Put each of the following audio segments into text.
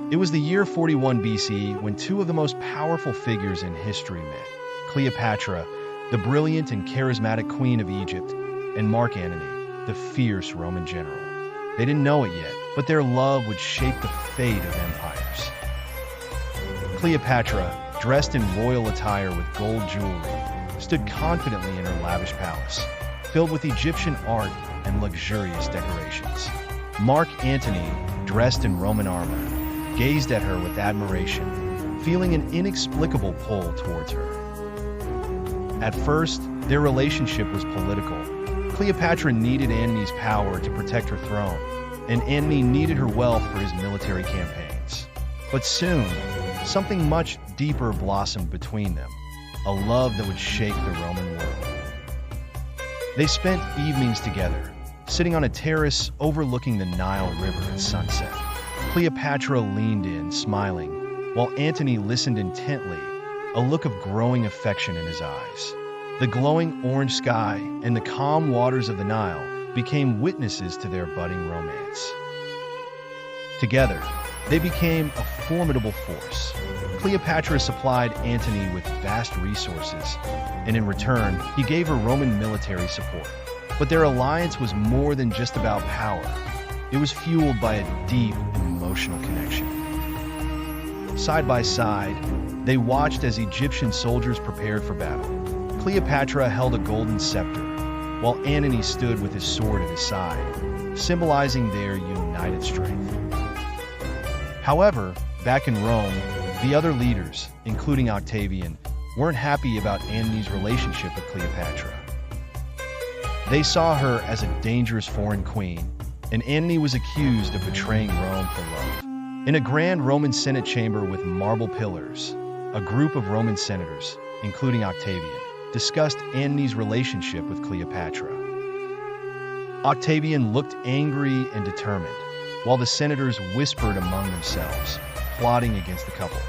It was the year 41 BCE when two of the most powerful figures in history met. Cleopatra, the brilliant and charismatic queen of Egypt, and Mark Antony, the fierce Roman general. They didn't know it yet, but their love would shape the fate of empires. Cleopatra, dressed in royal attire with gold jewelry, stood confidently in her lavish palace, filled with Egyptian art and luxurious decorations. Mark Antony, dressed in Roman armor, gazed at her with admiration, feeling an inexplicable pull towards her. At first, their relationship was political. Cleopatra needed Antony's power to protect her throne, and Antony needed her wealth for his military campaigns. But soon, something much deeper blossomed between them, a love that would shake the Roman world. They spent evenings together, sitting on a terrace overlooking the Nile River at sunset. Cleopatra leaned in, smiling, while Antony listened intently, a look of growing affection in his eyes. The glowing orange sky and the calm waters of the Nile became witnesses to their budding romance. Together, they became a formidable force. Cleopatra supplied Antony with vast resources, and in return, he gave her Roman military support. But their alliance was more than just about power. It was fueled by a deep emotional connection. Side by side, they watched as Egyptian soldiers prepared for battle. Cleopatra held a golden scepter, while Antony stood with his sword at his side, symbolizing their united strength. However, back in Rome, the other leaders, including Octavian, weren't happy about Antony's relationship with Cleopatra. They saw her as a dangerous foreign queen, and Antony was accused of betraying Rome for love. In a grand Roman Senate chamber with marble pillars, a group of Roman senators, including Octavian, discussed Antony's relationship with Cleopatra. Octavian looked angry and determined, while the senators whispered among themselves, plotting against the couple.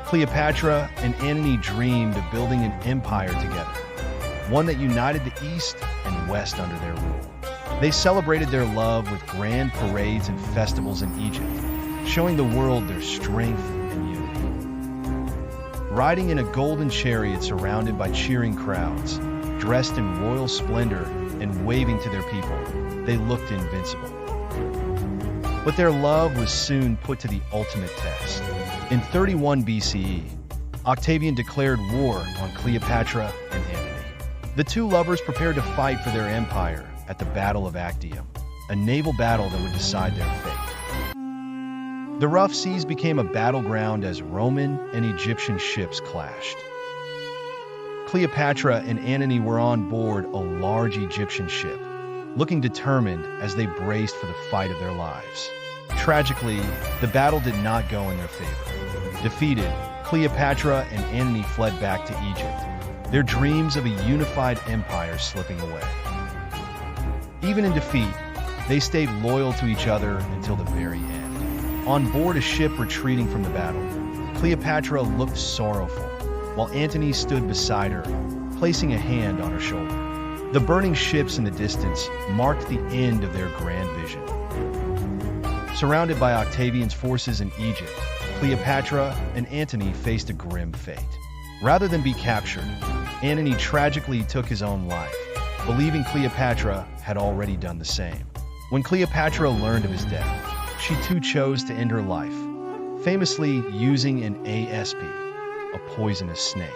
Cleopatra and Antony dreamed of building an empire together, one that united the East and West under their rule. They celebrated their love with grand parades and festivals in Egypt, showing the world their strength and unity. Riding in a golden chariot surrounded by cheering crowds, dressed in royal splendor and waving to their people, they looked invincible. But their love was soon put to the ultimate test. In 31 BCE, Octavian declared war on Cleopatra and Antony. The two lovers prepared to fight for their empire at the Battle of Actium, a naval battle that would decide their fate. The rough seas became a battleground as Roman and Egyptian ships clashed. Cleopatra and Antony were on board a large Egyptian ship, looking determined as they braced for the fight of their lives. Tragically, the battle did not go in their favor. Defeated, Cleopatra and Antony fled back to Egypt, their dreams of a unified empire slipping away. Even in defeat, they stayed loyal to each other until the very end. On board a ship retreating from the battle, Cleopatra looked sorrowful, while Antony stood beside her, placing a hand on her shoulder. The burning ships in the distance marked the end of their grand vision. Surrounded by Octavian's forces in Egypt, Cleopatra and Antony faced a grim fate. Rather than be captured, Antony tragically took his own life, believing Cleopatra had already done the same. When Cleopatra learned of his death, she too chose to end her life, famously using an ASP, a poisonous snake.